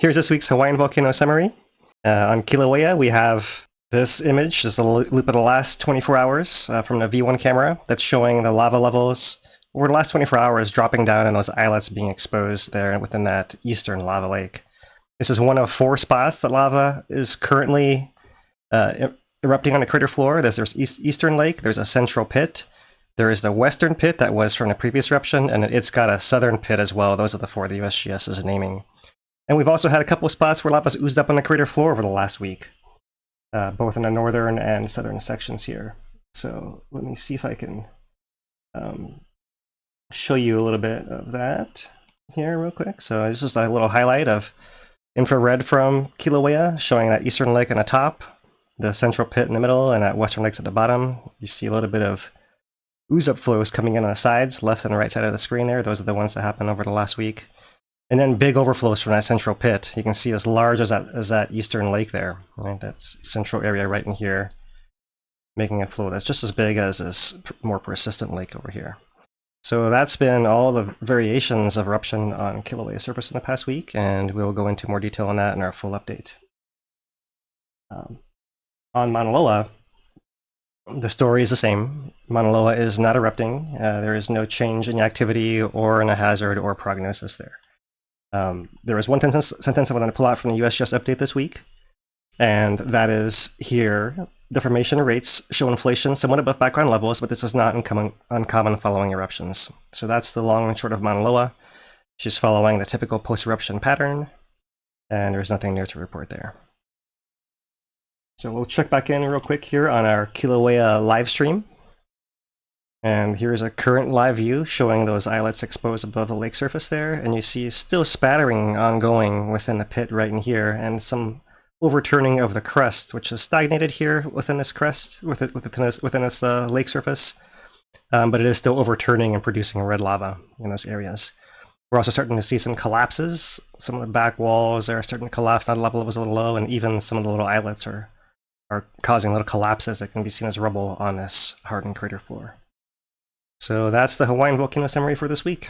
Here's this week's Hawaiian volcano summary. On Kilauea, we have this image, just a loop of the last 24 hours from the V1 camera that's showing the lava levels over the last 24 hours dropping down and those islets being exposed there within that eastern lava lake. This is one of 4 spots that lava is currently erupting on the crater floor. There's eastern lake, there's a central pit, there is the western pit that was from the previous eruption, and it's got a southern pit as well. Those are the 4 the USGS is naming. And we've also had a couple of spots where lava's oozed up on the crater floor over the last week, both in the northern and southern sections here. So let me see if I can show you a little bit of that here real quick. So this is a little highlight of infrared from Kilauea, showing that eastern lake on the top, the central pit in the middle, and that western lake's at the bottom. You see a little bit of ooze-up flows coming in on the sides, left and right side of the screen there. Those are the ones that happened over the last week. And then big overflows from that central pit. You can see as large as that eastern lake there, right? That's central area right in here, making a flow that's just as big as this more persistent lake over here. So that's been all the variations of eruption on Kilauea surface in the past week, and we'll go into more detail on that in our full update. On Mauna Loa, the story is the same. Mauna Loa is not erupting. There is no change in activity or in a hazard or prognosis there. There is one sentence I want to pull out from the USGS update this week, and that is here. Deformation rates show inflation somewhat above background levels, but this is not uncommon following eruptions. So that's the long and short of Mauna Loa. She's following the typical post-eruption pattern, and there's nothing new to report there. So we'll check back in real quick here on our Kilauea live stream. And here's a current live view showing those islets exposed above the lake surface there, and you see still spattering ongoing within the pit right in here, and some overturning of the crust, which is stagnated here within this crust, within this lake surface, but it is still overturning and producing red lava in those areas. We're also starting to see some collapses. Some of the back walls are starting to collapse. Now the lava was a little low, and even some of the little islets are causing little collapses that can be seen as rubble on this hardened crater floor. So that's the Hawaiian volcano summary for this week.